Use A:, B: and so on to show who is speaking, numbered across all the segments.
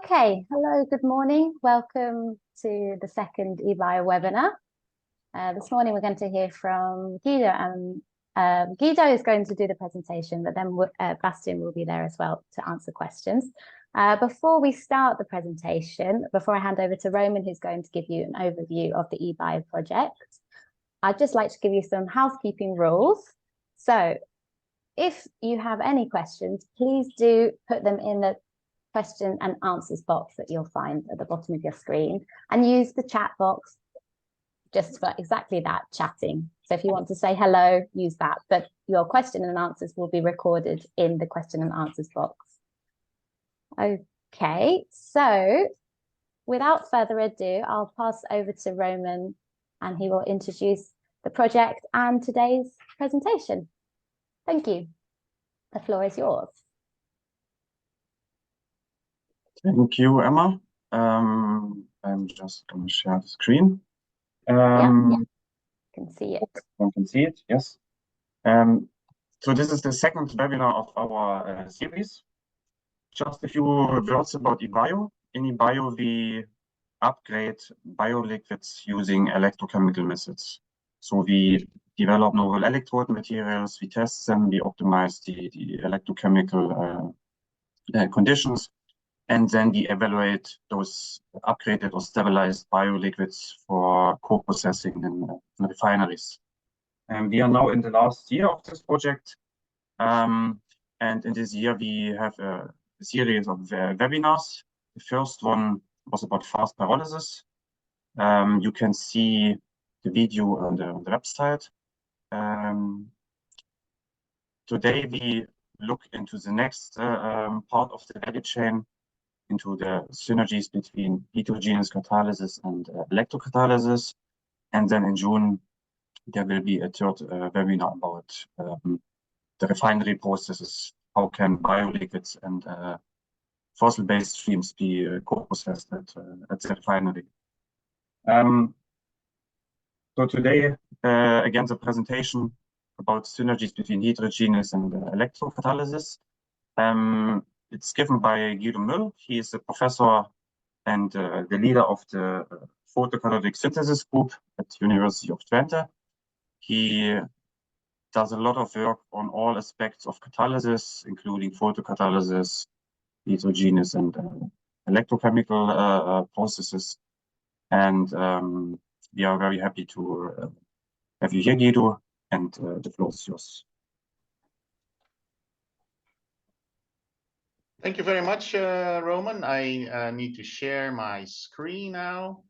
A: Okay, hello, good morning. Welcome to the second EBIO webinar. This morning we're going to hear from Guido, and Guido is going to do the presentation, but then Bastian will be there as well to answer questions. Before we start the presentation, before I hand over to Roman, who's going to give you an overview of the EBIO project, I'd just like to give you some housekeeping rules. So if you have any questions, please do put them in the question and answers box that you'll find at the bottom of your screen, and use the chat box just for exactly that, chatting. So if you want to say hello, use that, but your question and answers will be recorded in the question and answers box. Okay, so without further ado, I'll pass over to Roman and he will introduce the project and today's presentation. Thank you. The floor is yours.
B: Thank you, Emma. I'm just going to share the screen.
A: Yeah, can see it.
B: One can see it, yes. So this is the second webinar of our series. Just a few words about EBIO. In EBIO, we upgrade bioliquids using electrochemical methods. So we develop novel electrode materials, we test them, we optimize the electrochemical conditions, and then we evaluate those upgraded or stabilized bioliquids for co-processing in refineries. And we are now in the last year of this project. And in this year, we have a series of webinars. The first one was about fast pyrolysis. You can see the video on the website. Today, we look into the next part of the value chain, into the synergies between heterogeneous catalysis and electrocatalysis. And then in June, there will be a third webinar about the refinery processes. How can bioliquids and fossil-based streams be co-processed at the refinery? So today, again, the presentation about synergies between heterogeneous and electrocatalysis. It's given by Guido Müll. He is a professor and the leader of the photocatalytic synthesis group at the University of Twente. He does a lot of work on all aspects of catalysis, including photocatalysis, heterogeneous and electrochemical processes. And we are very happy to have you here, Guido, and the floor is yours.
C: Thank you very much, Roman. I need to share my screen now.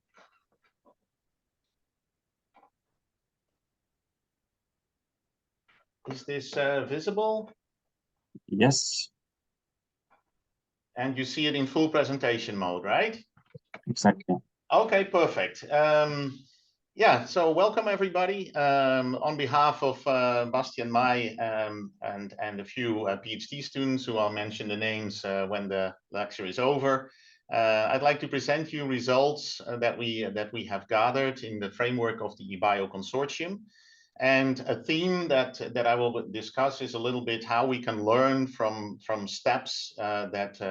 C: Is this visible?
B: Yes.
C: And you see it in full presentation mode, right?
B: Exactly.
C: Okay, perfect. Yeah, so welcome everybody. On behalf of Bastian Mai and a few PhD students who I'll mention the names when the lecture is over, I'd like to present you results that we have gathered in the framework of the EBIO consortium. And a theme that I will discuss is a little bit how we can learn from steps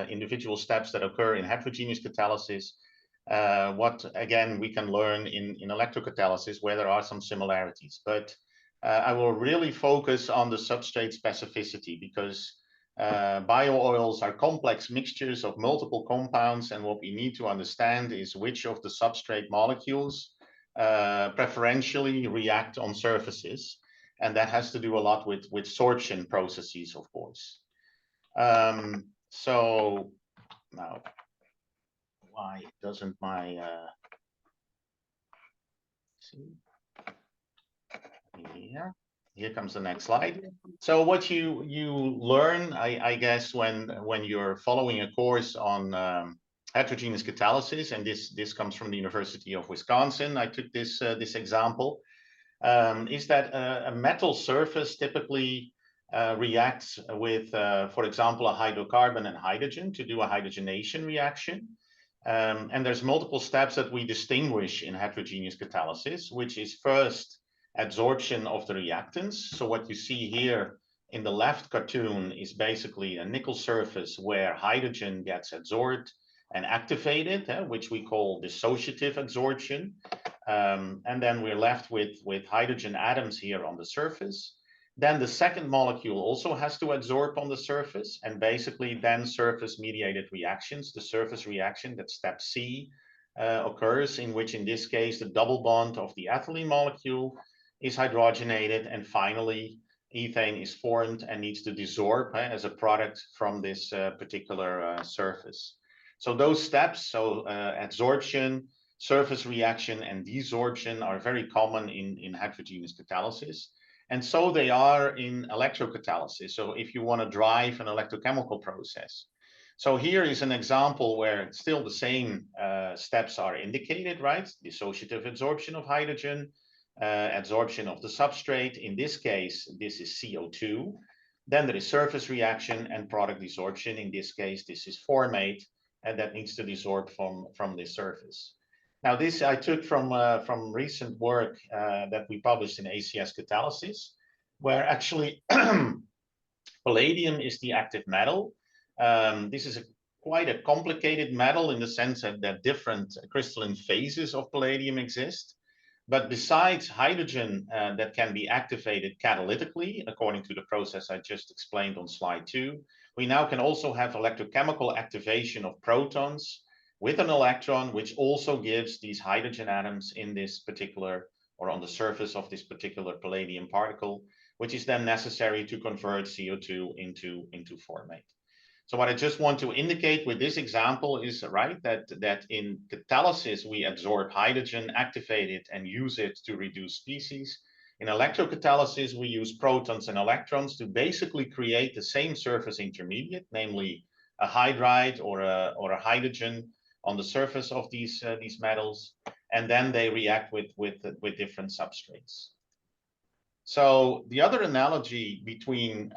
C: individual steps that occur in heterogeneous catalysis. What again we can learn in electrocatalysis, where there are some similarities, but I will really focus on the substrate specificity, because bio-oils are complex mixtures of multiple compounds, and what we need to understand is which of the substrate molecules preferentially react on surfaces, and that has to do a lot with sorption processes, of course. So now, why doesn't my see? Here comes the next slide. So what you learn, I guess, when you're following a course on heterogeneous catalysis, and this comes from the University of Wisconsin. I took this example, is that a metal surface typically reacts with, for example, a hydrocarbon and hydrogen to do a hydrogenation reaction. And there's multiple steps that we distinguish in heterogeneous catalysis, which is first adsorption of the reactants. So what you see here in the left cartoon is basically a nickel surface where hydrogen gets adsorbed and activate it, which we call dissociative adsorption. And then we're left with hydrogen atoms here on the surface. Then the second molecule also has to adsorb on the surface, and basically then surface mediated reactions. The surface reaction, that step C, occurs, in which in this case the double bond of the ethylene molecule is hydrogenated, and finally ethane is formed and needs to desorb as a product from this particular surface. So those steps, adsorption, surface reaction, and desorption, are very common in heterogeneous catalysis. And so they are in electrocatalysis. So if you want to drive an electrochemical process. So here is an example where still the same steps are indicated, right? Dissociative adsorption of hydrogen, adsorption of the substrate. In this case, this is CO2. Then there is surface reaction and product desorption. In this case, this is formate, and that needs to desorb from the surface. Now, this I took from recent work that we published in ACS Catalysis, where actually palladium is the active metal. This is quite a complicated metal in the sense that different crystalline phases of palladium exist. But besides hydrogen that can be activated catalytically, according to the process I just explained on slide 2, we now can also have electrochemical activation of protons with an electron, which also gives these hydrogen atoms in this particular, or on the surface of this particular palladium particle, which is then necessary to convert CO2 into formate. So what I just want to indicate with this example is, right, that in catalysis we adsorb hydrogen, activate it, and use it to reduce species. In electrocatalysis, we use protons and electrons to basically create the same surface intermediate, namely a hydride or a hydrogen on the surface of these metals, and then they react with different substrates. So the other analogy between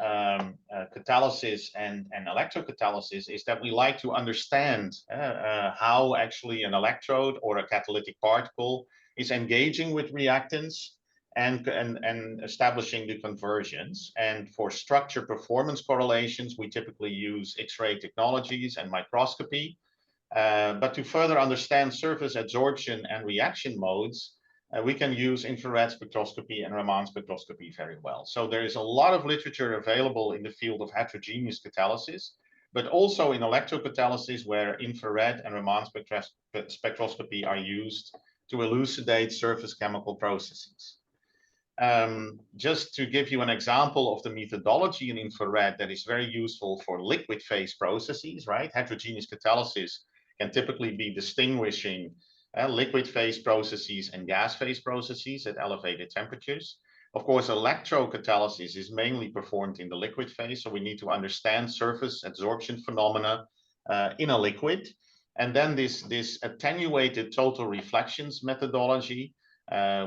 C: catalysis and electrocatalysis is that we like to understand how actually an electrode or a catalytic particle is engaging with reactants and establishing the conversions. And for structure performance correlations, we typically use X-ray technologies and microscopy. But to further understand surface adsorption and reaction modes, we can use infrared spectroscopy and Raman spectroscopy very well. So there is a lot of literature available in the field of heterogeneous catalysis, but also in electrocatalysis, where infrared and Raman spectroscopy are used to elucidate surface chemical processes. Just to give you an example of the methodology in infrared that is very useful for liquid phase processes, right? Heterogeneous catalysis can typically be distinguishing liquid phase processes and gas phase processes at elevated temperatures. Of course, electrocatalysis is mainly performed in the liquid phase, so we need to understand surface adsorption phenomena in a liquid. And then this attenuated total reflections methodology,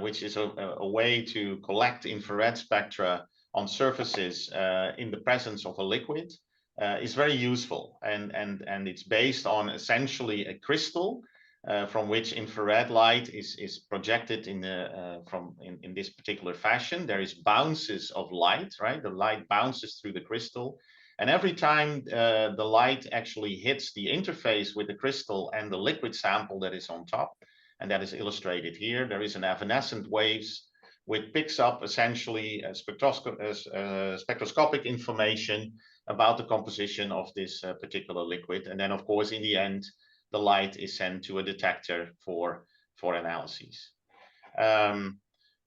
C: which is a way to collect infrared spectra on surfaces in the presence of a liquid, is very useful. And it's based on essentially a crystal from which infrared light is projected in this particular fashion. There is bounces of light, right? The light bounces through the crystal. And every time the light actually hits the interface with the crystal and the liquid sample that is on top, and that is illustrated here, there is an evanescent waves which picks up essentially spectroscopic information about the composition of this particular liquid. And then, of course, in the end, the light is sent to a detector for analyses.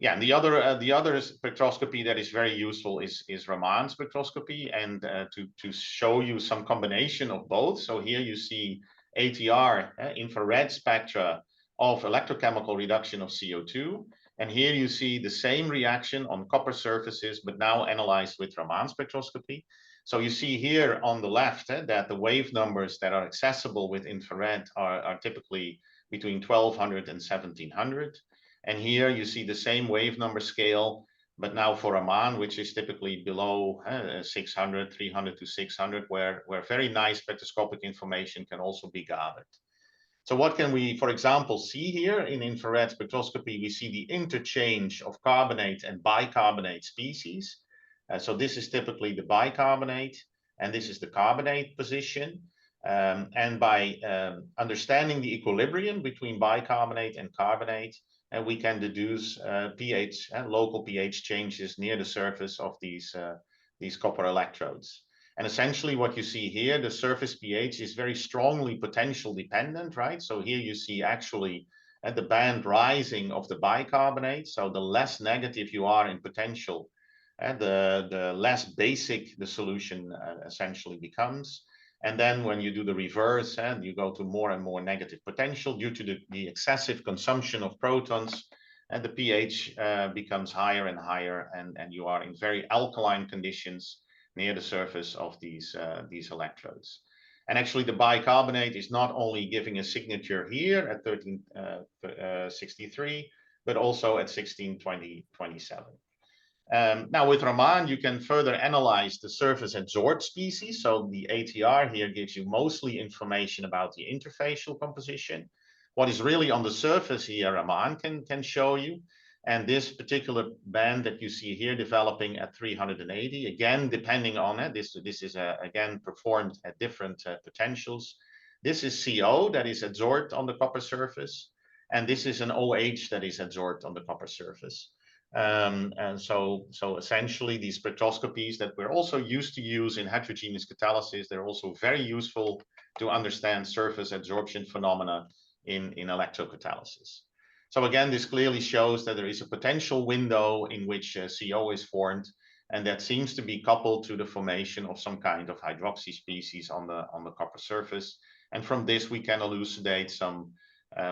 C: Yeah, and the other spectroscopy that is very useful is Raman spectroscopy, and to show you some combination of both. So here you see ATR, infrared spectra of electrochemical reduction of CO2. And here you see the same reaction on copper surfaces, but now analyzed with Raman spectroscopy. So you see here on the left that the wave numbers that are accessible with infrared are typically between 1200 and 1700. And here you see the same wave number scale, but now for Raman, which is typically below 600, 300 to 600, where very nice spectroscopic information can also be gathered. So what can we, for example, see here in infrared spectroscopy? We see the interchange of carbonate and bicarbonate species. So this is typically the bicarbonate, and this is the carbonate position. And by understanding the equilibrium between bicarbonate and carbonate, we can deduce pH and local pH changes near the surface of these copper electrodes. And essentially what you see here, the surface pH is very strongly potential dependent, right? So here you see actually the band rising of the bicarbonate. So the less negative you are in potential, the less basic the solution essentially becomes. And then when you do the reverse, and you go to more and more negative potential due to the excessive consumption of protons, and the pH becomes higher and higher, and you are in very alkaline conditions near the surface of these electrodes. And actually the bicarbonate is not only giving a signature here at 1363, but also at 1627. Now with Raman, you can further analyze the surface adsorbed species. So the ATR here gives you mostly information about the interfacial composition. What is really on the surface here, Raman can show you. And this particular band that you see here developing at 380, again, depending on it, this is again performed at different potentials. This is CO that is adsorbed on the copper surface. And this is an OH that is adsorbed on the copper surface. And so essentially these spectroscopies that we're also used to use in heterogeneous catalysis, they're also very useful to understand surface adsorption phenomena in electrocatalysis. So again, this clearly shows that there is a potential window in which CO is formed, and that seems to be coupled to the formation of some kind of hydroxy species on the copper surface. And from this, we can elucidate some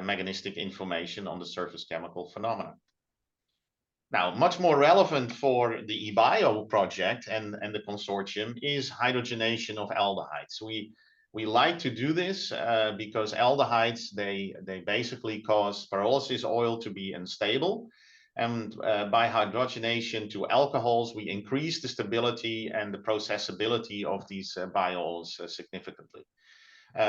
C: mechanistic information on the surface chemical phenomena. Now, much more relevant for the EBIO project and the consortium is hydrogenation of aldehydes. We like to do this because aldehydes, they basically cause pyrolysis oil to be unstable. And by hydrogenation to alcohols, we increase the stability and the processability of these biols significantly.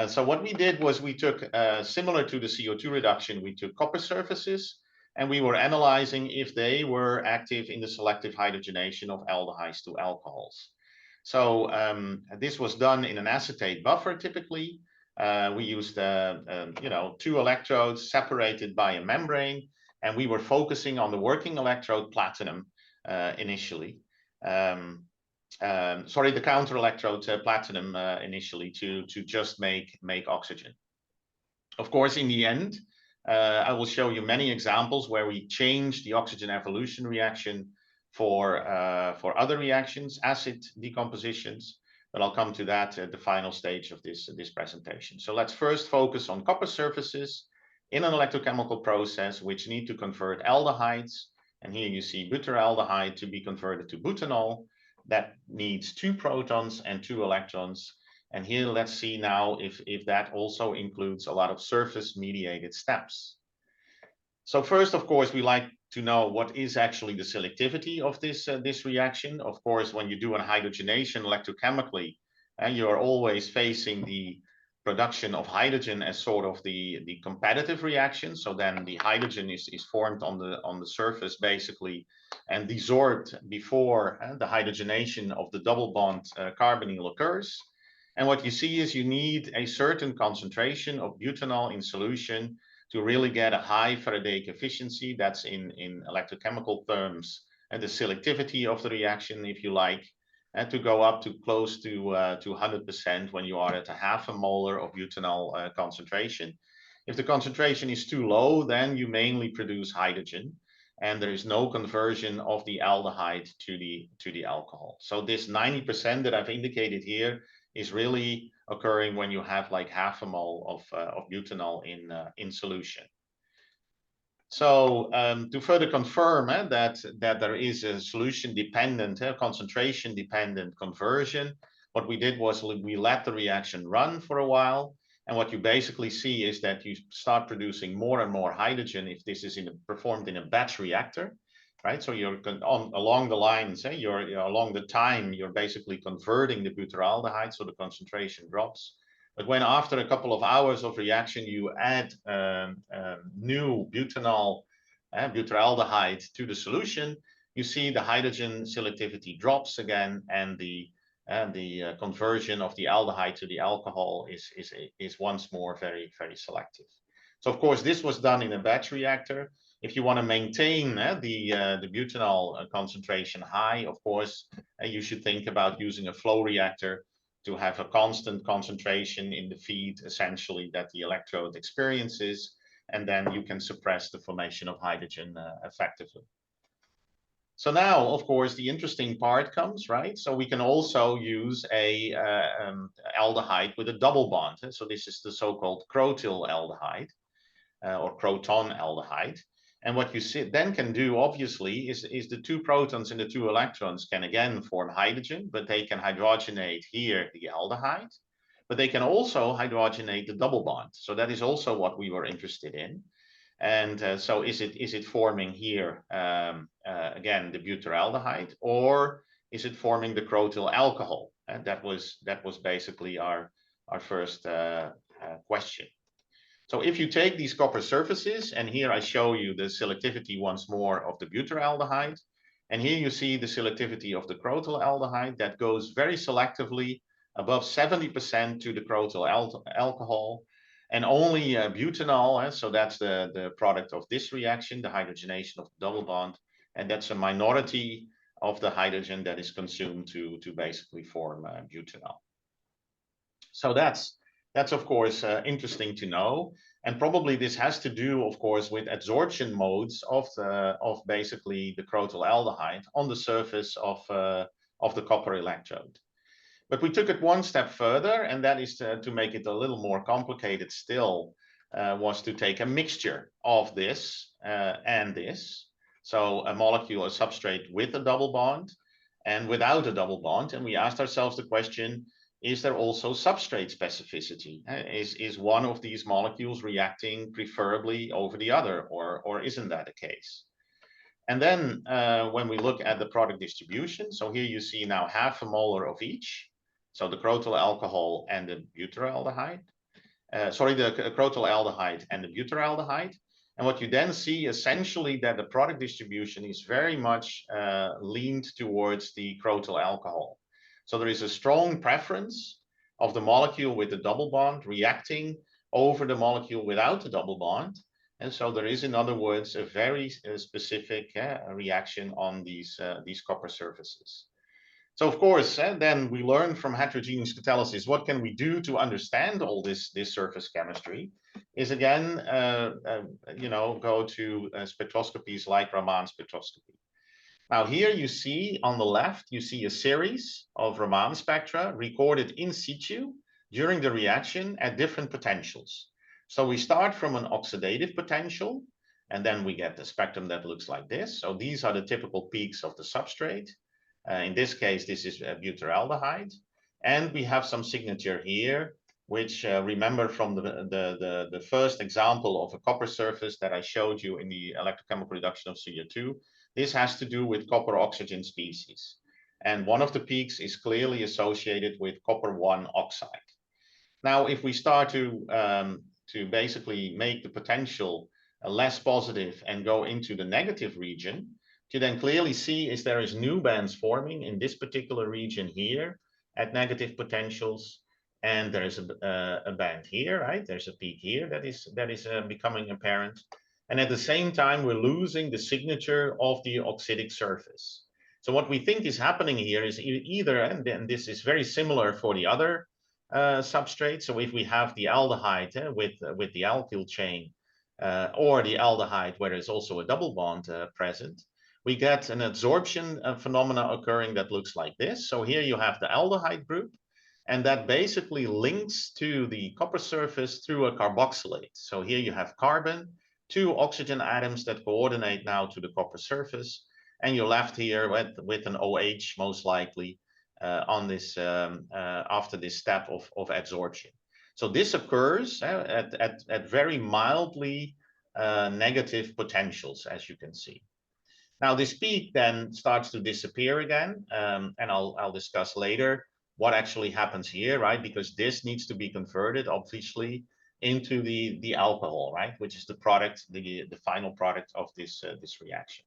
C: So what we did was we took, similar to the CO2 reduction, we took copper surfaces, and we were analyzing if they were active in the selective hydrogenation of aldehydes to alcohols. So this was done in an acetate buffer typically. We used 2 electrodes separated by a membrane, and we were focusing on the working electrode platinum initially. The counter electrode platinum initially to just make oxygen. Of course, in the end, I will show you many examples where we change the oxygen evolution reaction for other reactions, acid decompositions, but I'll come to that at the final stage of this presentation. So let's first focus on copper surfaces in an electrochemical process which need to convert aldehydes. And here you see butyraldehyde to be converted to butanol. That needs 2 protons and 2 electrons. And here, let's see now if that also includes a lot of surface mediated steps. So first, of course, we like to know what is actually the selectivity of this reaction. Of course, when you do a hydrogenation electrochemically, you are always facing the production of hydrogen as sort of the competitive reaction. So then the hydrogen is formed on the surface basically and desorbed before the hydrogenation of the double bond carbonyl occurs. And what you see is you need a certain concentration of butanol in solution to really get a high Faradaic efficiency. That's in electrochemical terms, and the selectivity of the reaction, if you like, and to go up to close to 100% when you are at a half a molar of butanol concentration. If the concentration is too low, then you mainly produce hydrogen, and there is no conversion of the aldehyde to the alcohol. So this 90% that I've indicated here is really occurring when you have like half a mole of butanol in solution. So to further confirm that there is a solution dependent, concentration dependent conversion, what we did was we let the reaction run for a while. And what you basically see is that you start producing more and more hydrogen if this is performed in a batch reactor. Right, so you're along the lines, you're along the time, you're basically converting the butyraldehyde, so the concentration drops. But when after a couple of hours of reaction, you add new butyraldehyde to the solution, you see the hydrogen selectivity drops again, and the the conversion of the aldehyde to the alcohol is once more very, very selective. So of course, this was done in a batch reactor. If you want to maintain the butanol concentration high, of course, you should think about using a flow reactor to have a constant concentration in the feed, essentially, that the electrode experiences, and then you can suppress the formation of hydrogen effectively. So now, of course, the interesting part comes, right? So we can also use a aldehyde with a double bond. So this is the so-called crotonaldehyde or crotonaldehyde. And what you then can do, obviously, is the two protons and the two electrons can again form hydrogen, but they can hydrogenate here the aldehyde, but they can also hydrogenate the double bond. So that is also what we were interested in. And so is it forming here, again, the butyraldehyde, or is it forming the crotyl alcohol? And that was basically our first question. So if you take these copper surfaces, and here I show you the selectivity once more of the butyraldehyde, and here you see the selectivity of the crotyl aldehyde that goes very selectively above 70% to the crotyl alcohol, and only butanol, so that's the product of this reaction, the hydrogenation of the double bond, and that's a minority of the hydrogen that is consumed to basically form butanol. So that's of course interesting to know, and probably this has to do, of course, with adsorption modes of basically the crotyl aldehyde on the surface of the copper electrode. But we took it one step further, and that is to make it a little more complicated still, was to take a mixture of this and this. So a molecule, a substrate with a double bond and without a double bond. And we asked ourselves the question, is there also substrate specificity? Is one of these molecules reacting preferably over the other, or isn't that the case? And then when we look at the product distribution, so here you see now half a molar of each. So the crotyl alcohol and the butyraldehyde, the crotyl aldehyde and the butyraldehyde. And what you then see essentially that the product distribution is very much leaned towards the crotyl alcohol. So there is a strong preference of the molecule with the double bond reacting over the molecule without the double bond. And so there is, in other words, a very specific reaction on these copper surfaces. So of course, then we learn from heterogeneous catalysis, what can we do to understand all this surface chemistry? Is again, go to spectroscopies like Raman spectroscopy. Now here you see on the left, you see a series of Raman spectra recorded in situ during the reaction at different potentials. So we start from an oxidative potential, and then we get the spectrum that looks like this. So these are the typical peaks of the substrate. In this case, this is butyraldehyde. And we have some signature here, which remember from the first example of a copper surface that I showed you in the electrochemical reduction of CO2. This has to do with copper oxygen species. And one of the peaks is clearly associated with copper 1 oxide. Now, if we start to basically make the potential less positive and go into the negative region, you then clearly see is there is new bands forming in this particular region here at negative potentials, and there is a band here, right? There's a peak here that is becoming apparent, and at the same time we're losing the signature of the oxidic surface. So what we think is happening here is either, and this is very similar for the other substrate. So if we have the aldehyde with the alkyl chain, or the aldehyde where there's also a double bond present, we get an adsorption phenomena occurring that looks like this. So here you have the aldehyde group, and that basically links to the copper surface through a carboxylate. So here you have carbon, 2 oxygen atoms that coordinate now to the copper surface, and you're left here with an OH most likely on this after this step of adsorption. So this occurs at very mildly negative potentials, as you can see. Now this peak then starts to disappear again, and I'll discuss later what actually happens here, right? Because this needs to be converted, obviously, into the alcohol, right? Which is the product, the final product of this reaction.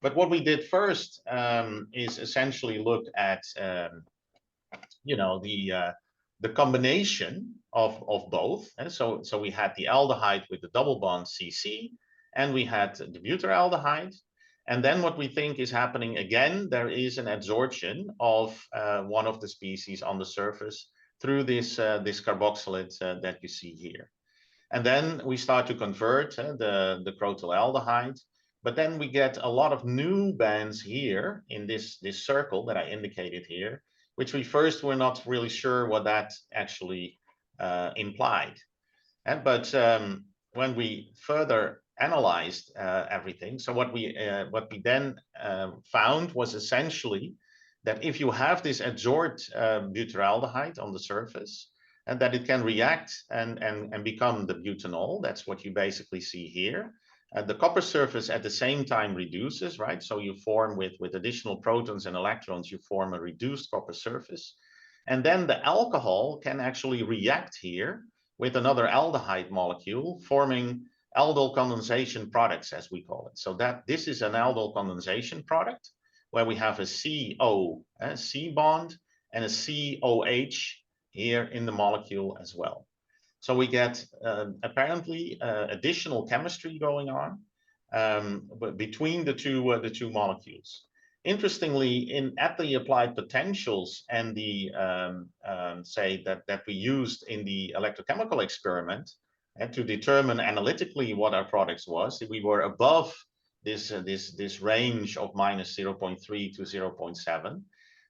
C: But what we did first is essentially look at you know, the combination of both. And so we had the aldehyde with the double bond CC, and we had the butyraldehyde. And then what we think is happening again, there is an adsorption of one of the species on the surface through this carboxylate that you see here. And then we start to convert the crotonaldehyde, but then we get a lot of new bands here in this circle that I indicated here, which we first were not really sure what that actually implied. But when we further analyzed everything, so what we then found was essentially that if you have this adsorbed butyraldehyde on the surface, and that it can react and become the butanol. That's what you basically see here. The copper surface at the same time reduces, right? So you form with additional protons and electrons, you form a reduced copper surface. And then the alcohol can actually react here with another aldehyde molecule, forming aldol condensation products, as we call it. So that this is an aldol condensation product where we have a CO, C bond, and a COH here in the molecule as well. So we get apparently additional chemistry going on but between the two molecules. Interestingly, at the applied potentials and the say that we used in the electrochemical experiment and to determine analytically what our products was, we were above this range of minus 0.3 to 0.7.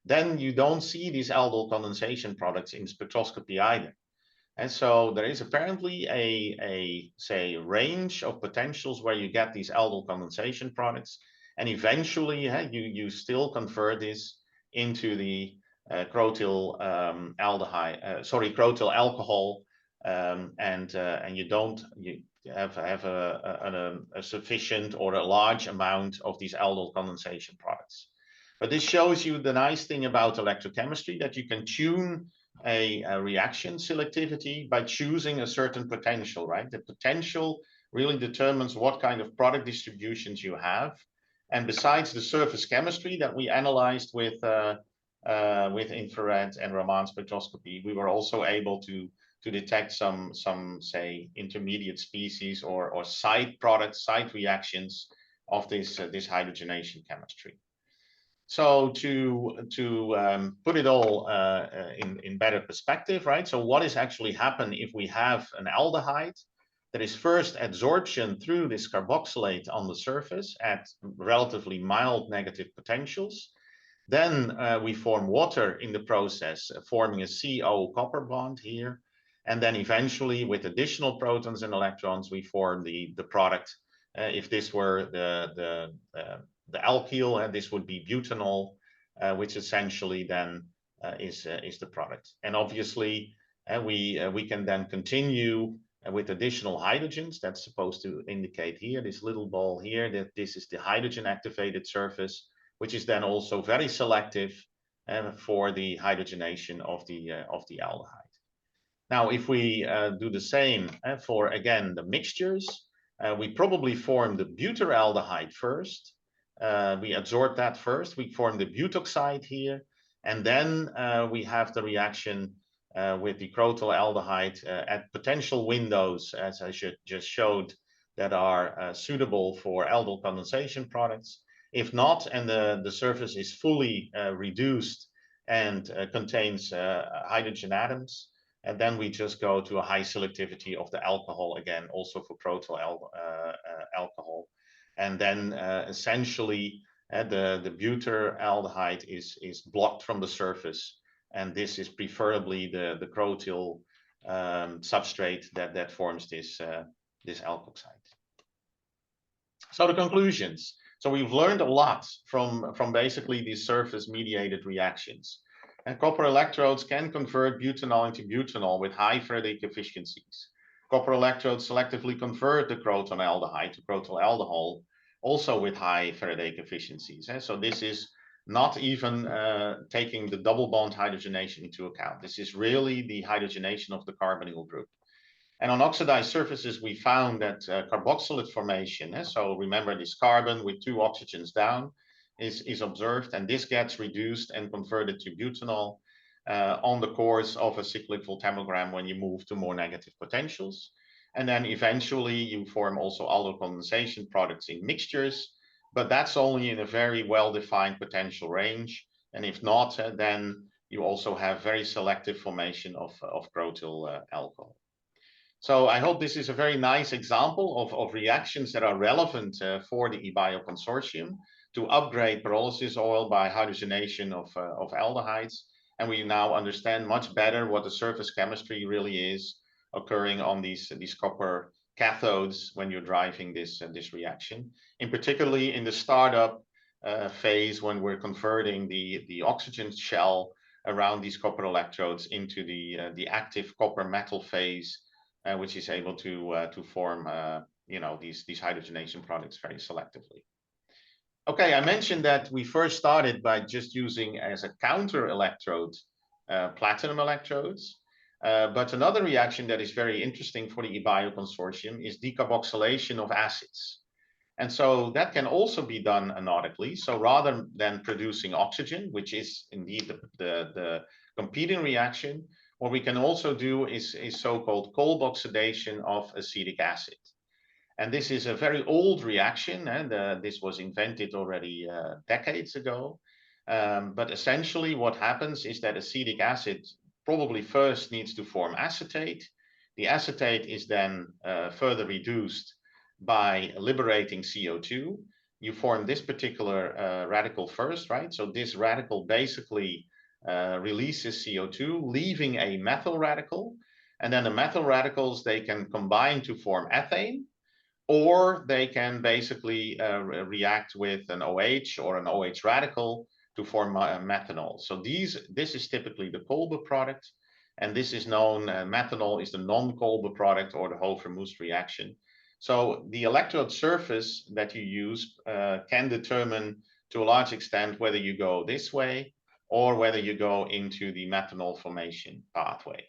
C: Then you don't see these aldol condensation products in spectroscopy either. And so there is apparently a say range of potentials where you get these aldol condensation products, and eventually you still convert this into the crotyl alcohol, and you have a sufficient or a large amount of these aldol condensation products. But this shows you the nice thing about electrochemistry, that you can tune a reaction selectivity by choosing a certain potential, right? The potential really determines what kind of product distributions you have. And besides the surface chemistry that we analyzed with infrared and Raman spectroscopy, we were also able to detect some say intermediate species or side products, side reactions of this hydrogenation chemistry. So to put it all in better perspective, right? So what is actually happen if we have an aldehyde that is first adsorption through this carboxylate on the surface at relatively mild negative potentials. Then we form water in the process, forming a CO copper bond here. And then eventually with additional protons and electrons, we form the product. If this were the alkyl, and this would be butanol, which essentially then is the product. And obviously, we can then continue with additional hydrogens. That's supposed to indicate here, this little ball here, that this is the hydrogen activated surface, which is then also very selective for the hydrogenation of the aldehyde. Now, if we do the same for, again, the mixtures, we probably form the butyraldehyde first. We adsorb that first, we form the butoxide here, and then we have the reaction with the crotonaldehyde at potential windows, as I just showed, that are suitable for aldol condensation products. If not, and the surface is fully reduced and contains hydrogen atoms, and then we just go to a high selectivity of the alcohol again, also for crotyl alcohol. And then essentially the butyraldehyde is blocked from the surface, and this is preferably the crotyl substrate that forms this alkoxide. So the conclusions. So we've learned a lot from basically these surface mediated reactions. And copper electrodes can convert butanol into butanol with high Faraday efficiencies. Copper electrodes selectively convert the crotonaldehyde to crotyl alcohol, also with high Faraday efficiencies. So this is not even taking the double bond hydrogenation into account. This is really the hydrogenation of the carbonyl group. And on oxidized surfaces, we found that carboxylate formation, so remember this carbon with 2 oxygens down, is observed, and this gets reduced and converted to butanol. on the course of a cyclic voltammogram when you move to more negative potentials. And then eventually you form also aldo condensation products in mixtures, but that's only in a very well-defined potential range. And if not, then you also have very selective formation of crotyl alcohol. So I hope this is a very nice example of reactions that are relevant for the EBIO consortium to upgrade pyrolysis oil by hydrogenation of aldehydes. And we now understand much better what the surface chemistry really is occurring on these copper cathodes when you're driving this reaction. In particularly in the startup phase when we're converting the oxygen shell around these copper electrodes into the active copper metal phase, which is able to form these hydrogenation products very selectively. Okay, I mentioned that we first started by just using as a counter electrode platinum electrodes. But another reaction that is very interesting for the EBIO consortium is decarboxylation of acids. And so that can also be done anolically. So rather than producing oxygen, which is indeed the competing reaction, what we can also do is so-called cold oxidation of acetic acid. And this is a very old reaction, and this was invented already decades ago. But essentially what happens is that acetic acid probably first needs to form acetate. The acetate is then further reduced by liberating CO2. You form this particular radical first, right? So this radical basically releases CO2, leaving a methyl radical. And then the methyl radicals, they can combine to form ethane, or they can basically react with an OH or an OH radical to form methanol. So this is typically the Kolbe product, and this is known, methanol is the non-Kolbe product or the Hofer-Moos reaction. So the electrode surface that you use can determine to a large extent whether you go this way or whether you go into the methanol formation pathway.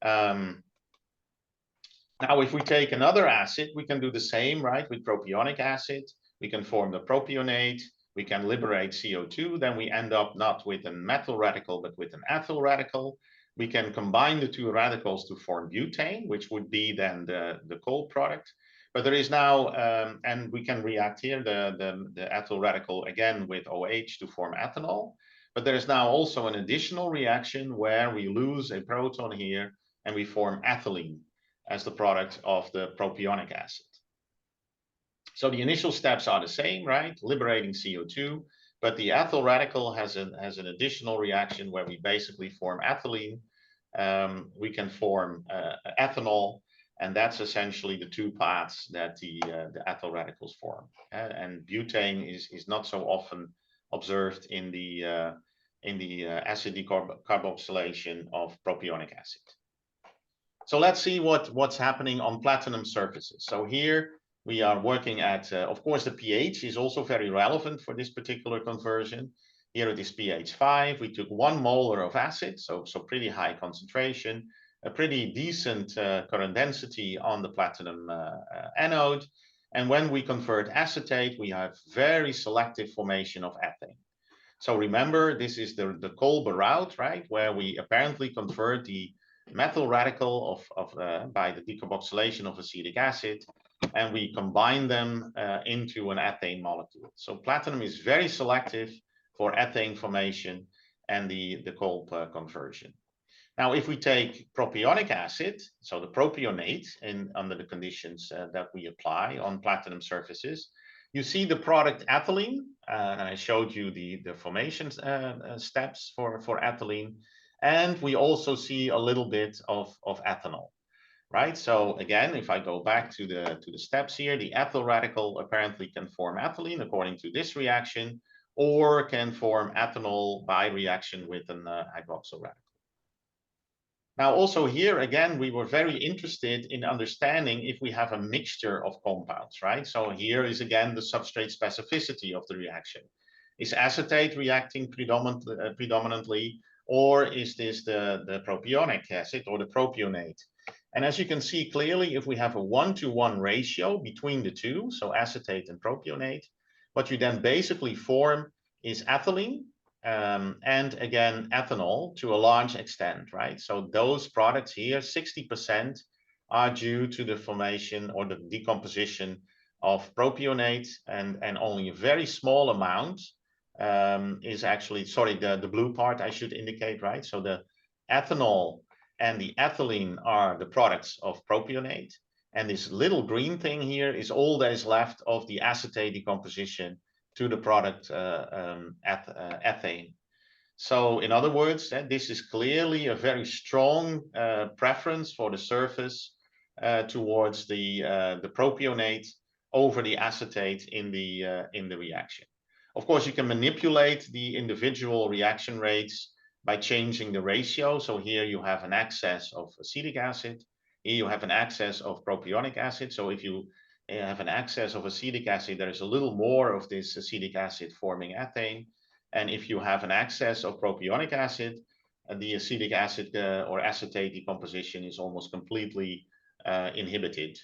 C: Now, if we take another acid, we can do the same, right? With propionic acid, we can form the propionate, we can liberate CO2, then we end up not with a methyl radical, but with an ethyl radical. We can combine the two radicals to form butane, which would be then the cold product. But there is now, and we can react here, the ethyl radical again with OH to form ethanol. But there is now also an additional reaction where we lose a proton here and we form ethylene as the product of the propionic acid. So the initial steps are the same, right? Liberating CO2, but the ethyl radical has an additional reaction where we basically form ethylene. We can form ethanol, and that's essentially the two paths that the ethyl radicals form. And butane is not so often observed in the acid decarboxylation of propionic acid. So let's see what's happening on platinum surfaces. So here we are working at, of course, the pH is also very relevant for this particular conversion. Here it is pH 5. We took 1 molar of acid, so pretty high concentration, a pretty decent current density on the platinum anode. And when we convert acetate, we have very selective formation of ethane. So remember, this is the Kolbe route, right? Where we apparently convert the methyl radical by the decarboxylation of acetic acid, and we combine them into an ethane molecule. So platinum is very selective for ethane formation and the Kolbe conversion. Now, if we take propionic acid, so the propionate, under the conditions that we apply on platinum surfaces, you see the product ethylene, and I showed you the formation steps for ethylene. And we also see a little bit of ethanol, right? So again, if I go back to the steps here, the ethyl radical apparently can form ethylene according to this reaction, or can form ethanol by reaction with an hydroxyl radical. Now, also here, again, we were very interested in understanding if we have a mixture of compounds, right? So here is again the substrate specificity of the reaction. Is acetate reacting predominantly, or is this the propionic acid or the propionate? And as you can see clearly, if we have a 1-to-1 ratio between the two, so acetate and propionate, what you then basically form is ethylene, and again, ethanol to a large extent, right? So those products here, 60% are due to the formation or the decomposition of propionate, and only a very small amount is actually, sorry, the blue part I should indicate, right? So the ethanol and the ethylene are the products of propionate, and this little green thing here is all that is left of the acetate decomposition to the product ethane. So in other words, this is clearly a very strong preference for the surface towards the propionate over the acetate in the reaction. Of course, you can manipulate the individual reaction rates by changing the ratio. So here you have an excess of acetic acid. Here you have an excess of propionic acid. So if you have an excess of acetic acid, there is a little more of this acetic acid forming ethane. And if you have an excess of propionic acid, the acetic acid or acetate decomposition is almost completely inhibited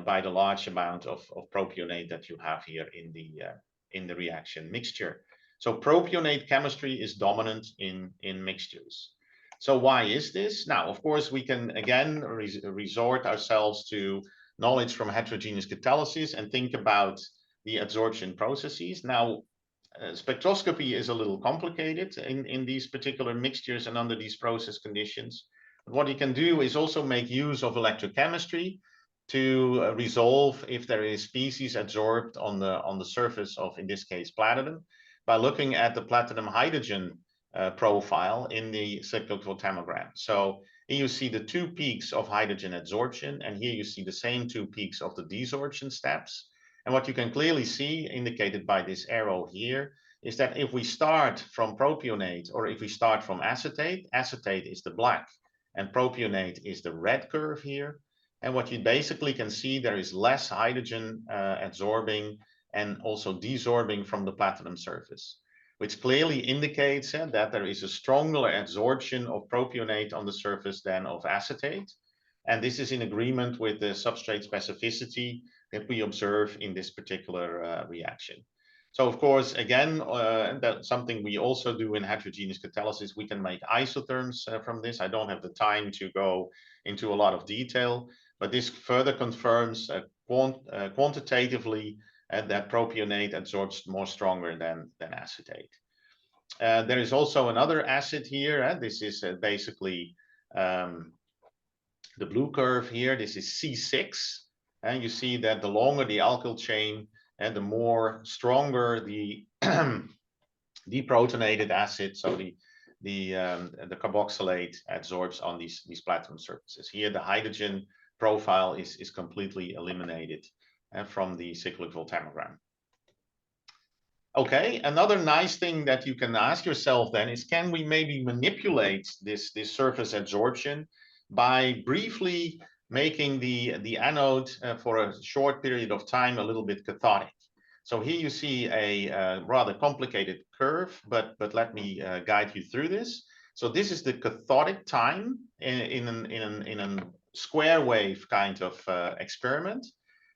C: by the large amount of propionate that you have here in the reaction mixture. So propionate chemistry is dominant in mixtures. So why is this? Now, of course, we can again resort ourselves to knowledge from heterogeneous catalysis and think about the adsorption processes. Now, spectroscopy is a little complicated in these particular mixtures and under these process conditions. But what you can do is also make use of electrochemistry to resolve if there is species adsorbed on the surface of, in this case, platinum, by looking at the platinum hydrogen profile in the cyclic voltammogram. So here you see the two peaks of hydrogen adsorption, and here you see the same two peaks of the desorption steps. And what you can clearly see, indicated by this arrow here, is that if we start from propionate or if we start from acetate, acetate is the black and propionate is the red curve here. And what you basically can see, there is less hydrogen adsorbing and also desorbing from the platinum surface, which clearly indicates that there is a stronger adsorption of propionate on the surface than of acetate. And this is in agreement with the substrate specificity that we observe in this particular reaction. So of course, again, that's something we also do in heterogeneous catalysis. We can make isotherms from this. I don't have the time to go into a lot of detail, but this further confirms quantitatively that propionate adsorbs more stronger than acetate. There is also another acid here. This is basically the blue curve here. This is C6. And you see that the longer the alkyl chain and the more stronger the deprotonated acid, so the carboxylate adsorbs on these platinum surfaces. Here the hydrogen profile is completely eliminated from the cyclic voltammogram. Okay, another nice thing that you can ask yourself then is, can we maybe manipulate this surface adsorption by briefly making the anode for a short period of time a little bit cathodic? So here you see a rather complicated curve, but let me guide you through this. So this is the cathodic time in a square wave kind of experiment.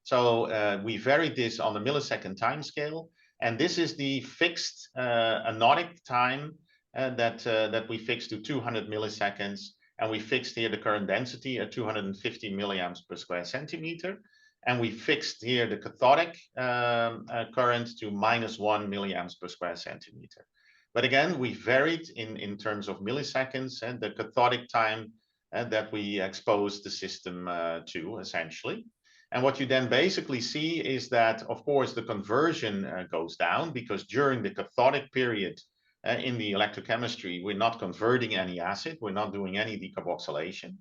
C: So we varied this on the millisecond time scale, and this is the fixed anodic time that we fixed to 200 milliseconds, and we fixed here the current density at 250 milliamps per square centimeter, and we fixed here the cathodic current to -1 milliamps per square centimeter. But again, we varied in terms of milliseconds and the cathodic time that we exposed the system to, essentially. And what you then basically see is that, of course, the conversion goes down, because during the cathodic period in the electrochemistry, we're not converting any acid, we're not doing any decarboxylation.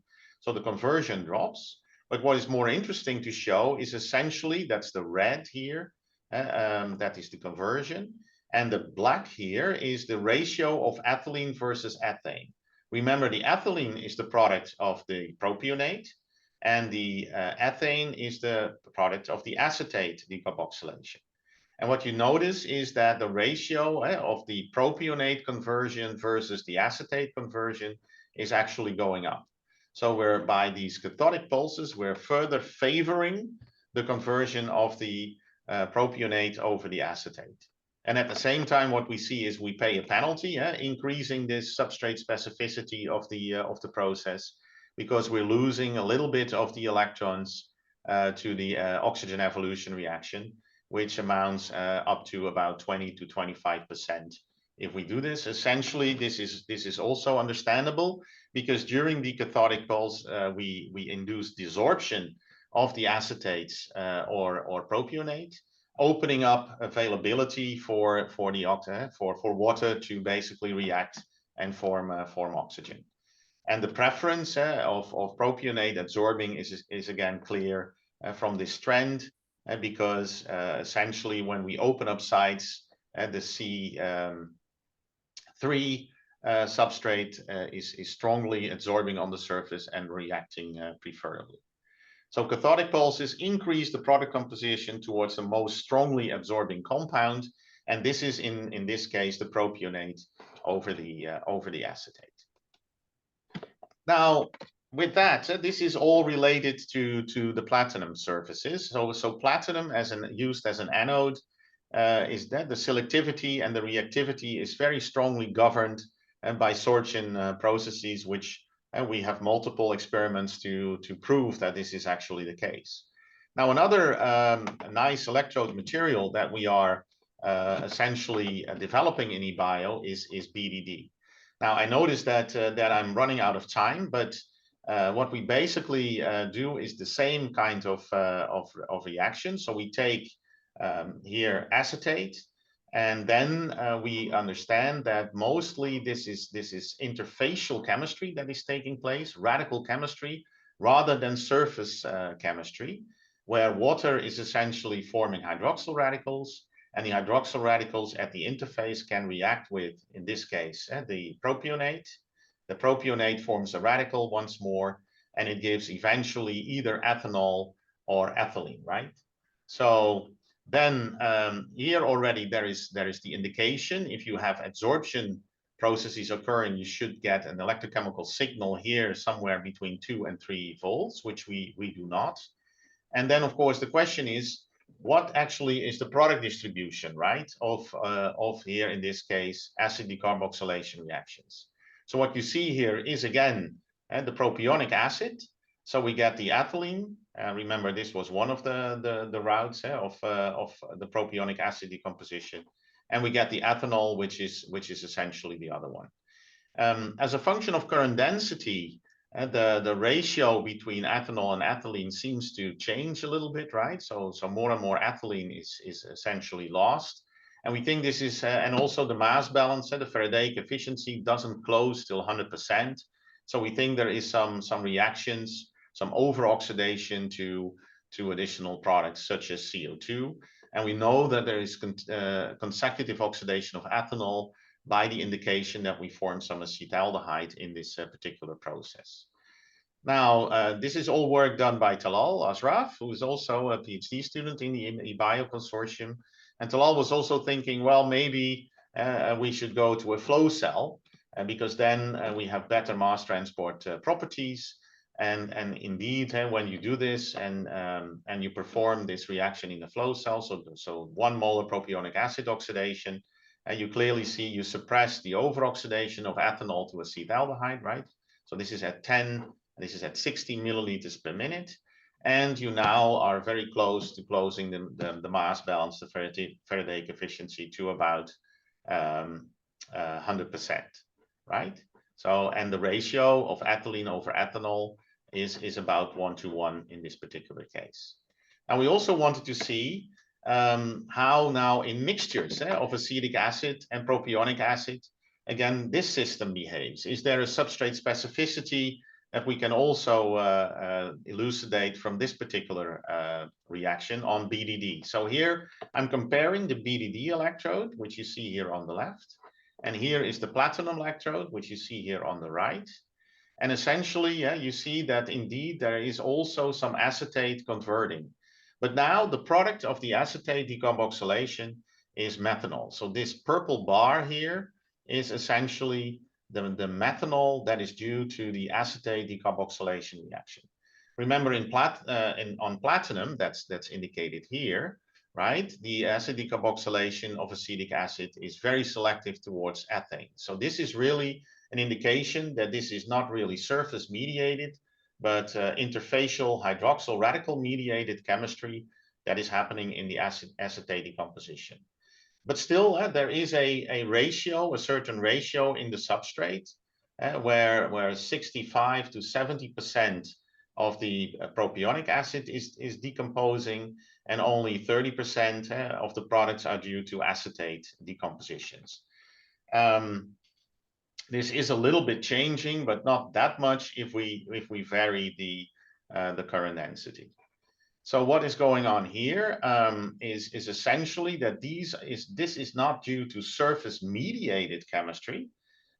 C: So the conversion drops. But what is more interesting to show is essentially, that's the red here, that is the conversion. And the black here is the ratio of ethylene versus ethane. Remember, the ethylene is the product of the propionate, and the ethane is the product of the acetate decarboxylation. And what you notice is that the ratio of the propionate conversion versus the acetate conversion is actually going up. So we're, by these cathodic pulses, we're further favoring the conversion of the propionate over the acetate. And at the same time, what we see is we pay a penalty, increasing this substrate specificity of the process, because we're losing a little bit of the electrons to the oxygen evolution reaction, which amounts up to about 20 to 25%. If we do this, essentially, this is also understandable, because during the cathodic pulse, we induce desorption of the acetates or propionate, opening up availability for water to basically react and form oxygen. And the preference of propionate absorbing is again clear from this trend, because essentially when we open up sites, the C3 substrate is strongly absorbing on the surface and reacting preferably. So cathodic pulses increase the product composition towards the most strongly absorbing compound, and this is in this case the propionate over the acetate. Now, with that, this is all related to the platinum surfaces. So platinum used as an anode is that the selectivity and the reactivity is very strongly governed by sorption processes, which we have multiple experiments to prove that this is actually the case. Now, another nice electrode material that we are essentially developing in EBIO is BDD. Now, I noticed that I'm running out of time, but what we basically do is the same kind of reaction. So we take here acetate, and then we understand that mostly this is interfacial chemistry that is taking place, radical chemistry, rather than surface chemistry, where water is essentially forming hydroxyl radicals, and the hydroxyl radicals at the interface can react with, in this case, the propionate. The propionate forms a radical once more, and it gives eventually either ethanol or ethylene, right? So then here already there is the indication. If you have adsorption processes occurring, you should get an electrochemical signal here somewhere between 2 and 3 volts, which we do not. And then, of course, the question is, what actually is the product distribution, right, of here, in this case, acid decarboxylation reactions? So what you see here is, again, the propionic acid. So we get the ethylene. Remember, this was one of the routes of the propionic acid decomposition. And we get the ethanol, which is essentially the other one. As a function of current density, the ratio between ethanol and ethylene seems to change a little bit, right? So more and more ethylene is essentially lost. And we think this is, and also the mass balance, the Faradaic efficiency doesn't close till 100%. So we think there is some reactions, some over-oxidation to additional products such as CO2. And we know that there is consecutive oxidation of ethanol by the indication that we form some acetaldehyde in this particular process. Now, this is all work done by Talal Ashraf, who is also a PhD student in the EBIO consortium. And Talal was also thinking, well, maybe we should go to a flow cell, because then we have better mass transport properties. And indeed, when you do this and you perform this reaction in the flow cell, so 1 molar propionic acid oxidation, and you clearly see you suppress the over-oxidation of ethanol to acetaldehyde, right? So this is at 10, this is at 60 milliliters per minute. And you now are very close to closing the mass balance, the Faradaic efficiency, to about 100%, right? So, and the ratio of ethylene over ethanol is about 1:1 in this particular case. And we also wanted to see how now in mixtures of acetic acid and propionic acid, again, this system behaves. Is there a substrate specificity that we can also elucidate from this particular reaction on BDD? So here I'm comparing the BDD electrode, which you see here on the left, and here is the platinum electrode, which you see here on the right. And essentially, you see that indeed there is also some acetate converting. But now the product of the acetate decarboxylation is methanol. So this purple bar here is essentially the methanol that is due to the acetate decarboxylation reaction. Remember, on platinum, that's indicated here, right? The acid decarboxylation of acetic acid is very selective towards ethane. So this is really an indication that this is not really surface mediated, but interfacial hydroxyl radical mediated chemistry that is happening in the acetate decomposition. But still, there is a ratio, a certain ratio in the substrate where 65 to 70% of the propionic acid is decomposing, and only 30% of the products are due to acetate decompositions. This is a little bit changing, but not that much if we vary the current density. So what is going on here is essentially that this is not due to surface mediated chemistry,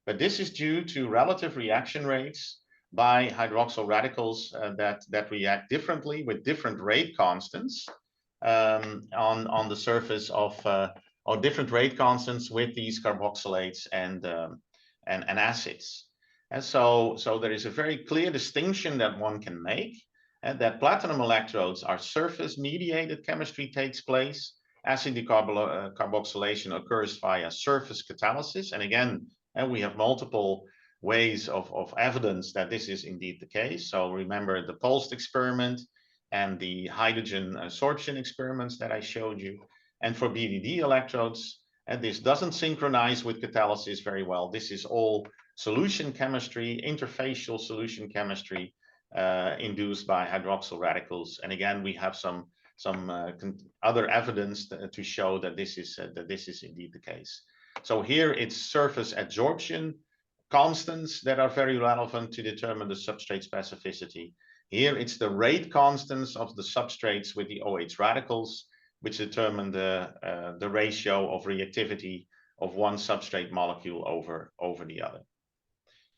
C: but this is due to relative reaction rates by hydroxyl radicals that react differently with different rate constants on the surface of or different rate constants with these carboxylates and acids. And so there is a very clear distinction that one can make, and that platinum electrodes are surface mediated chemistry takes place. Acid decarboxylation occurs via surface catalysis. And again, we have multiple ways of evidence that this is indeed the case. So remember the pulsed experiment and the hydrogen adsorption experiments that I showed you. And for BDD electrodes, and this doesn't synchronize with catalysis very well. This is all solution chemistry, interfacial solution chemistry induced by hydroxyl radicals. And again, we have some other evidence to show that this is indeed the case. So here it's surface adsorption constants that are very relevant to determine the substrate specificity. Here it's the rate constants of the substrates with the OH radicals, which determine the ratio of reactivity of one substrate molecule over the other.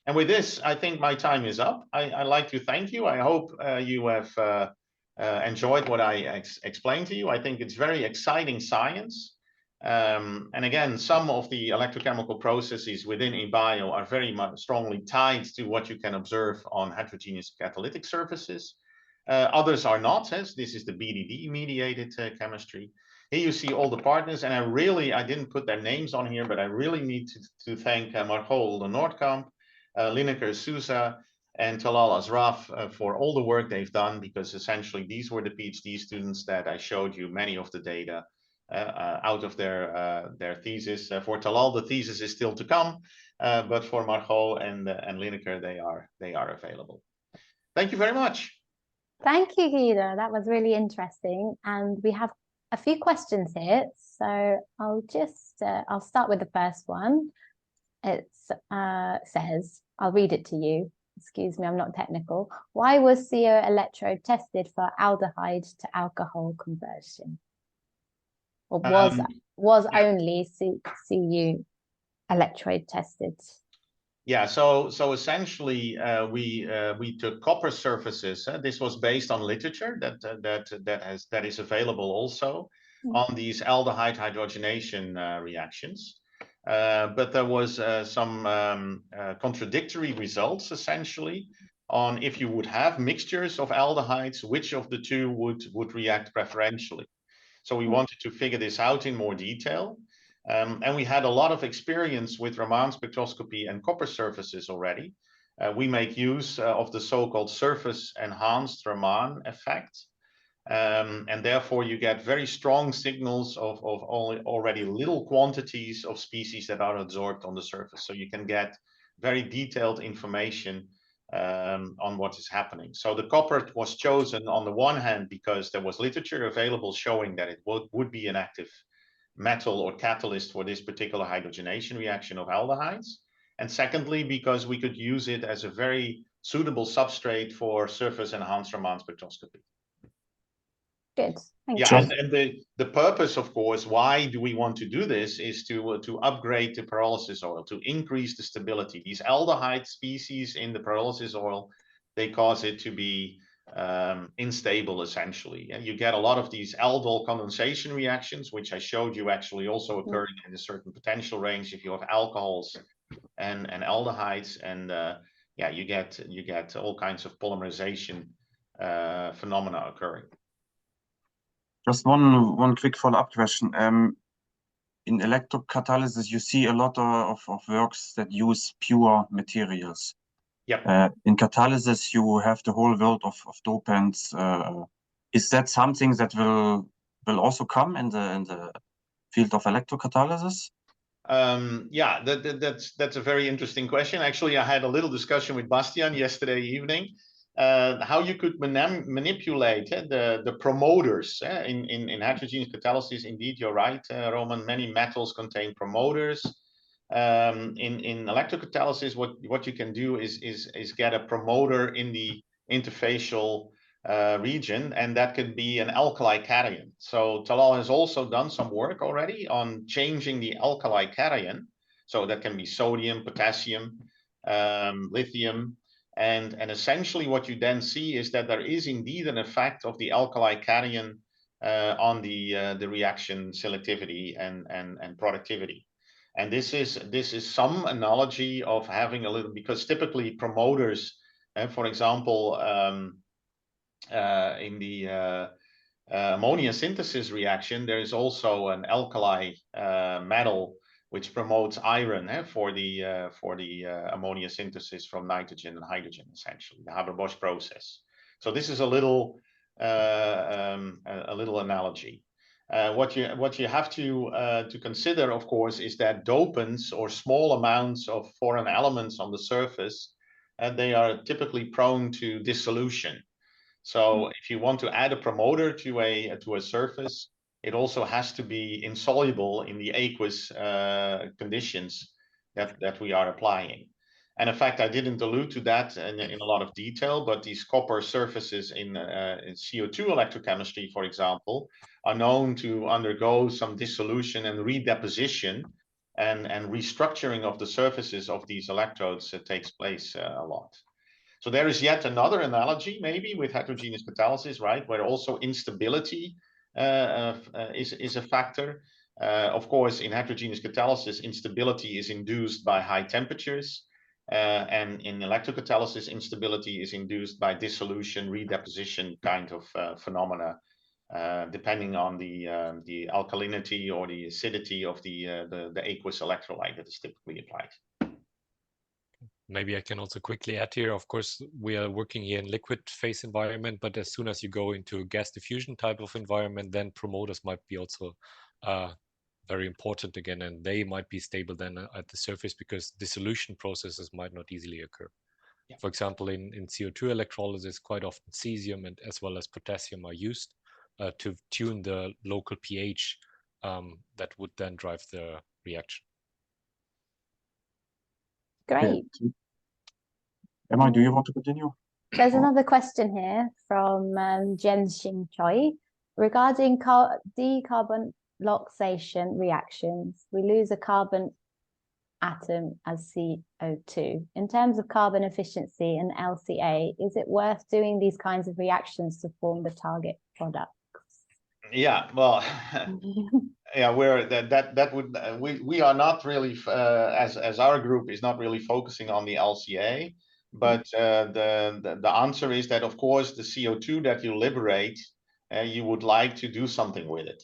C: And with this, I think my time is up. I'd like to thank you. I hope you have enjoyed what I explained to you. I think it's very exciting science. And again, some of the electrochemical processes within EBIO are very much strongly tied to what you can observe on heterogeneous catalytic surfaces. Others are not, as this is the BDD mediated chemistry. Here you see all the partners, and I didn't put their names on here, but I really need to thank Margot Noordkamp, Lineker Souza, and Talal Asraf for all the work they've done, because essentially these were the PhD students that I showed you many of the data out of their thesis. For Talal, the thesis is still to come, but for Margot and Lineker, they are available. Thank you very much.
A: Thank you, Guido. That was really interesting. And we have a few questions here. So I'll start with the first one. It says, I'll read it to you. Excuse me, I'm not technical. Why was CO electrode tested for aldehyde to alcohol conversion? Or was only Cu electrode tested?
C: Yeah, so essentially we took copper surfaces. This was based on literature that is available also on these aldehyde hydrogenation reactions. But there was some contradictory results essentially on if you would have mixtures of aldehydes, which of the two would react preferentially. So we wanted to figure this out in more detail. And we had a lot of experience with Raman spectroscopy and copper surfaces already. We make use of the so-called surface enhanced Raman effect. And therefore you get very strong signals of already little quantities of species that are adsorbed on the surface. So you can get very detailed information on what is happening. So the copper was chosen on the one hand because there was literature available showing that it would be an active metal or catalyst for this particular hydrogenation reaction of aldehydes. And secondly, because we could use it as a very suitable substrate for surface enhanced Raman spectroscopy.
A: Good. Thank
C: you.
B: And
C: the purpose, of course, why do we want to do this is to upgrade the pyrolysis oil, to increase the stability. These aldehyde species in the pyrolysis oil, they cause it to be unstable essentially. And you get a lot of these aldol condensation reactions, which I showed you actually also occurring in a certain potential range if you have alcohols and aldehydes, and you get all kinds of polymerization phenomena occurring.
B: Just one quick follow-up question. In electrocatalysis, you see a lot of works that use pure materials.
C: Yep.
B: In catalysis, you have the whole world of dopants. Is that something that will also come in the field of electrocatalysis?
C: Yeah, that's a very interesting question. Actually, I had a little discussion with Bastian yesterday evening. How you could manipulate the promoters in heterogeneous catalysis. Indeed, you're right, Roman. Many metals contain promoters. In electrocatalysis, what you can do is get a promoter in the interfacial region, and that could be an alkali cation. So Talal has also done some work already on changing the alkali cation. So that can be sodium, potassium, lithium. And essentially what you then see is that there is indeed an effect of the alkali cation on the reaction selectivity and productivity. And this is some analogy of having a little, because typically promoters, for example, in the ammonia synthesis reaction, there is also an alkali metal which promotes iron for the ammonia synthesis from nitrogen and hydrogen, essentially the Haber-Bosch process. So this is a little analogy. What you have to consider, of course, is that dopants or small amounts of foreign elements on the surface, they are typically prone to dissolution. So if you want to add a promoter to a surface, it also has to be insoluble in the aqueous conditions that we are applying. And in fact, I didn't allude to that in a lot of detail, but these copper surfaces in CO2 electrochemistry, for example, are known to undergo some dissolution and redeposition, and restructuring of the surfaces of these electrodes takes place a lot. So there is yet another analogy, maybe, with heterogeneous catalysis, right, where also instability is a factor. Of course, in heterogeneous catalysis, instability is induced by high temperatures, and in electrocatalysis, instability is induced by dissolution, redeposition kind of phenomena, depending on the alkalinity or the acidity of the aqueous electrolyte that is typically applied.
D: Maybe I can also quickly add here, of course, we are working here in liquid phase environment, but as soon as you go into gas diffusion type of environment, then promoters might be also very important again, and they might be stable then at the surface because dissolution processes might not easily occur. Yeah. For example, in CO2 electrolysis, quite often cesium and as well as potassium are used to tune the local pH that would then drive the reaction.
A: Great.
B: Emma, do you want to continue?
A: There's another question here from Jen-Xing Choi. Regarding decarbonylation reactions, we lose a carbon atom as CO2. In terms of carbon efficiency and LCA, is it worth doing these kinds of reactions to form the target products? Yeah, well, yeah, we are not really as our group is not really focusing on the LCA, but the answer is that, of course, the CO2 that you liberate, you would like to do something with it,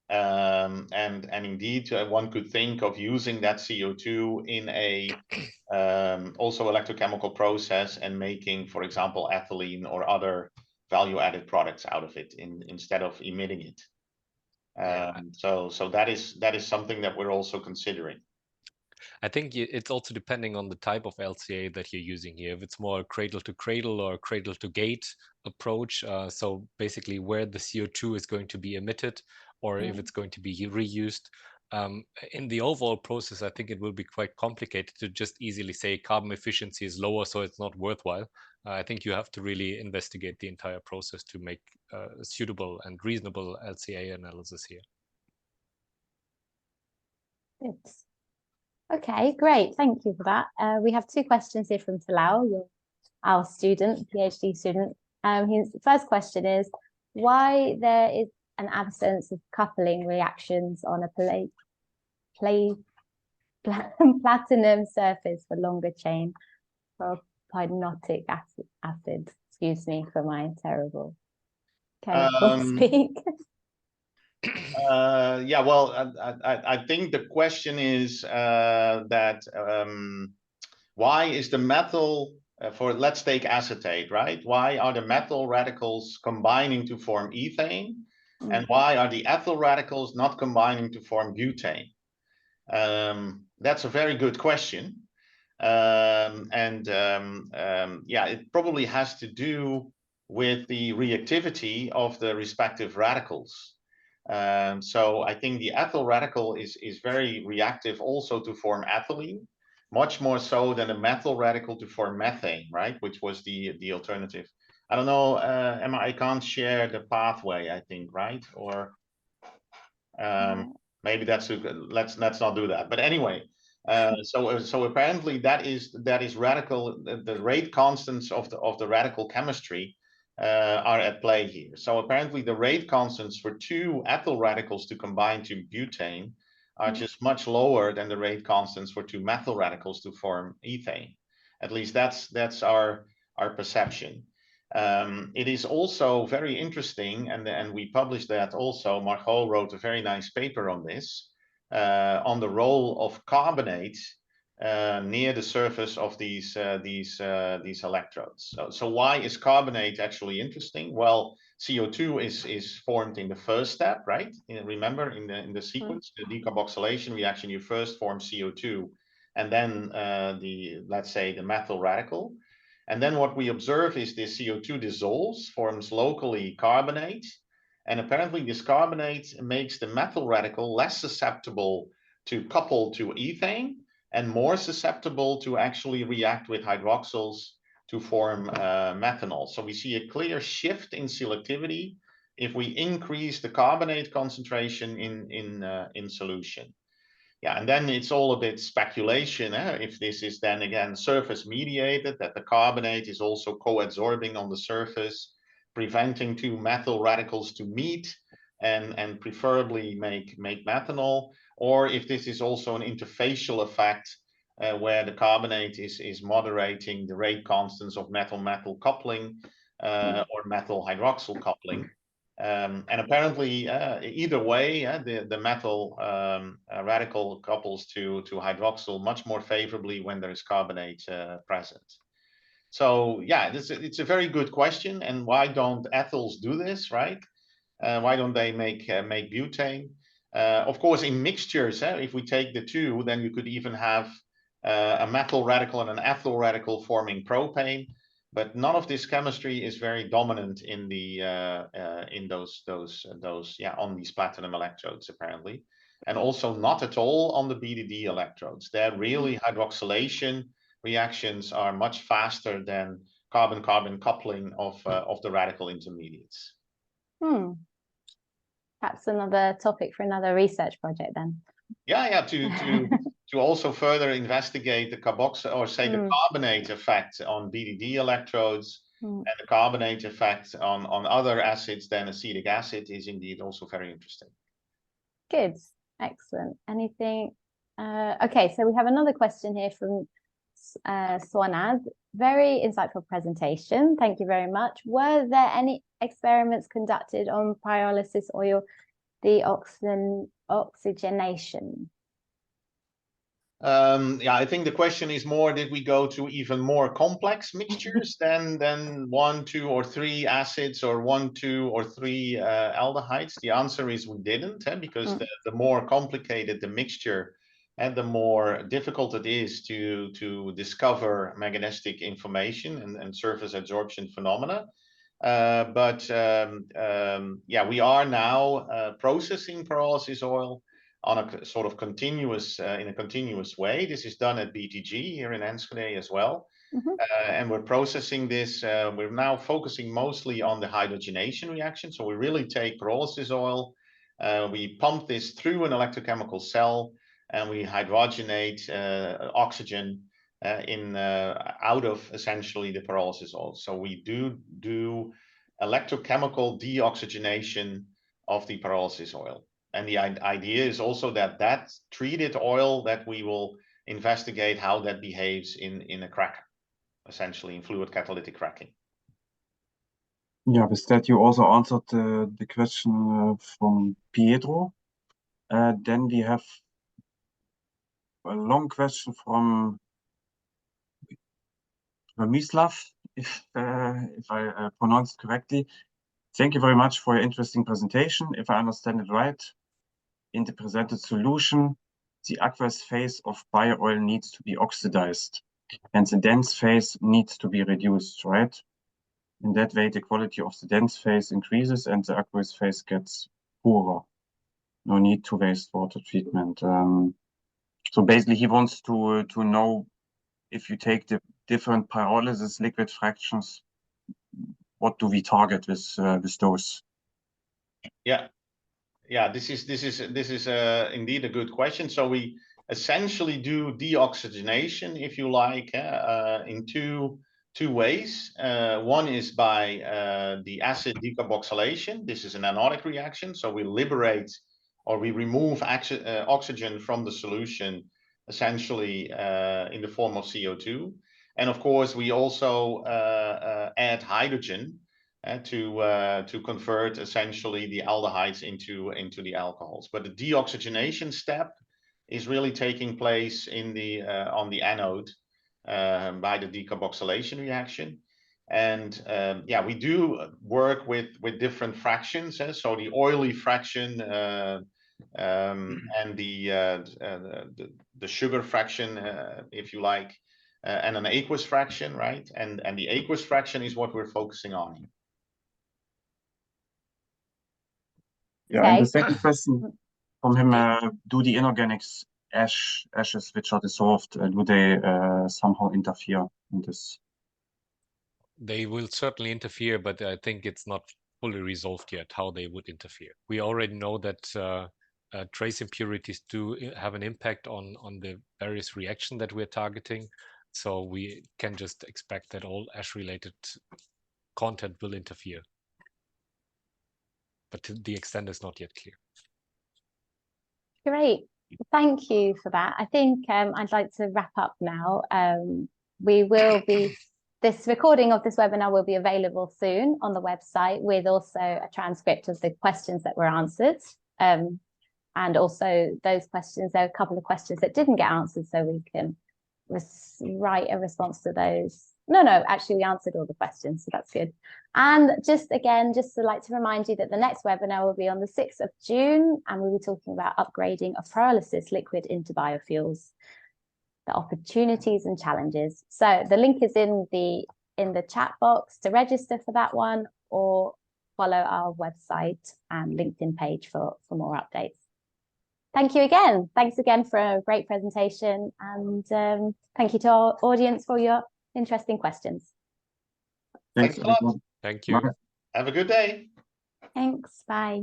A: and indeed one could think of using that CO2 in a also electrochemical process and making, for example, ethylene or other value-added products out of it instead of emitting it. So that is something that we're also considering.
D: I think it's also depending on the type of LCA that you're using here. If it's more cradle to cradle or cradle to gate approach, so basically where the CO2 is going to be emitted, or if it's going to be reused. In the overall process, I think it will be quite complicated to just easily say carbon efficiency is lower, so it's not worthwhile. I think you have to really investigate the entire process to make a suitable and reasonable LCA analysis here.
A: It's okay, great. Thank you for that. We have two questions here from Talal, our student, PhD student. His first question is why there is an absence of coupling reactions on a platinum surface for longer chain propanoic acid. Excuse me for my terrible chemical speak.
C: Yeah, well, I think the question is that why is the methyl, let's take acetate, right? Why are the methyl radicals combining to form ethane? And why are the ethyl radicals not combining to form butane? That's a very good question. Yeah, it probably has to do with the reactivity of the respective radicals. So I think the ethyl radical is very reactive also to form ethylene, much more so than a methyl radical to form methane, right? Which was the alternative. I don't know, Emma, I can't share the pathway, I think, right? Or maybe that's let's not do that. But anyway, so apparently that is radical. The rate constants of the radical chemistry are at play here. So apparently the rate constants for two ethyl radicals to combine to butane are just much lower than the rate constants for two methyl radicals to form ethane. At least that's our perception. It is also very interesting, and we published that also. Margot wrote a very nice paper on this, on the role of carbonate near the surface of these electrodes. So why is carbonate actually interesting? Well, CO2 is formed in the first step, right? Remember in the sequence, the decarboxylation reaction, you first form CO2, and then let's say the methyl radical. And then what we observe is this CO2 dissolves, forms locally carbonate, and apparently this carbonate makes the methyl radical less susceptible to couple to ethane and more susceptible to actually react with hydroxyls to form methanol. So we see a clear shift in selectivity if we increase the carbonate concentration in solution. Yeah, and then it's all a bit speculation if this is then again surface mediated, that the carbonate is also co-adsorbing on the surface, preventing two methyl radicals to meet and preferably make methanol, or if this is also an interfacial effect where the carbonate is moderating the rate constants of metal-metal coupling or methyl hydroxyl coupling. And apparently, either way, the metal radical couples to hydroxyl much more favorably when there is carbonate present. So yeah, it's a very good question. And why don't ethyls do this, right? Why don't they make butane? Of course, in mixtures, if we take the two, then you could even have a methyl radical and an ethyl radical forming propane. But none of this chemistry is very dominant in the in those on these platinum electrodes apparently, and also not at all on the BDD electrodes. There really hydroxylation reactions are much faster than carbon-carbon coupling of the radical intermediates.
A: Perhaps another topic for another research project then.
C: Yeah, to also further investigate the carboxyl, or say the carbonate effect on BDD electrodes, and the carbonate effect on other acids than acetic acid is indeed also very interesting.
A: Good, excellent. Anything? Okay, so we have another question here from Swanad. Very insightful presentation. Thank you very much. Were there any experiments conducted on pyrolysis or the oxygenation?
C: Yeah, I think the question is more, did we go to even more complex mixtures than 1, 2, or 3 acids, or 1, 2, or 3 aldehydes? The answer is we didn't, because the more complicated the mixture, and the more difficult it is to discover mechanistic information and surface adsorption phenomena. Yeah, we are now processing pyrolysis oil on a sort of continuous, in a continuous way. This is done at BTG here in Enschede as well. And we're processing this. We're now focusing mostly on the hydrogenation reaction. So we really take pyrolysis oil, we pump this through an electrochemical cell, and we hydrogenate oxygen out of essentially the pyrolysis oil. So we do electrochemical deoxygenation of the pyrolysis oil. And the idea is also that treated oil, that we will investigate how that behaves in a cracker, essentially in fluid catalytic cracking.
B: Yeah, with that you also answered the question from Pietro. Then we have a long question from Mislav, if I pronounced correctly. Thank you very much for your interesting presentation. If I understand it right, in the presented solution, the aqueous phase of bio-oil needs to be oxidized, and the dense phase needs to be reduced, right? In that way, the quality of the dense phase increases and the aqueous phase gets poorer. No need to waste water treatment. So basically, he wants to know if you take the different pyrolysis liquid fractions, what do we target with those?
C: Yeah, this is indeed a good question. So we essentially do deoxygenation, if you like, in two ways. One is by the acid decarboxylation. This is an anodic reaction, so we liberate or we remove oxygen from the solution, essentially in the form of CO2. And of course, we also add hydrogen to convert essentially the aldehydes into the alcohols. But the deoxygenation step is really taking place in the on the anode by the decarboxylation reaction. And yeah, we do work with different fractions. So the oily fraction and the sugar fraction, if you like, and an aqueous fraction, right? And the aqueous fraction is what we're focusing on.
B: Yeah,
A: Okay.
B: and the second question from him, do the inorganics ashes which are dissolved, do they somehow interfere in this?
D: They will certainly interfere, but I think it's not fully resolved yet how they would interfere. We already know that trace impurities do have an impact on the various reactions that we're targeting. So we can just expect that all ash-related content will interfere. But the extent is not yet clear.
A: Great. Thank you for that. I think I'd like to wrap up now. We will be, this recording of this webinar will be available soon on the website with also a transcript of the questions that were answered. And also those questions, there are a couple of questions that didn't get answered, so we can write a response to those. No, actually we answered all the questions, so that's good. And just again, just to like to remind you that the next webinar will be on the 6th of June, and we'll be talking about upgrading of pyrolysis liquid into biofuels, the opportunities and challenges. So the link is in the chat box to register for that one, or follow our website and LinkedIn page for more updates. Thank you again. Thanks again for a great presentation, and thank you to our audience for your interesting questions.
C: Thanks a lot.
D: Thank you.
C: Have a good day.
A: Thanks. Bye.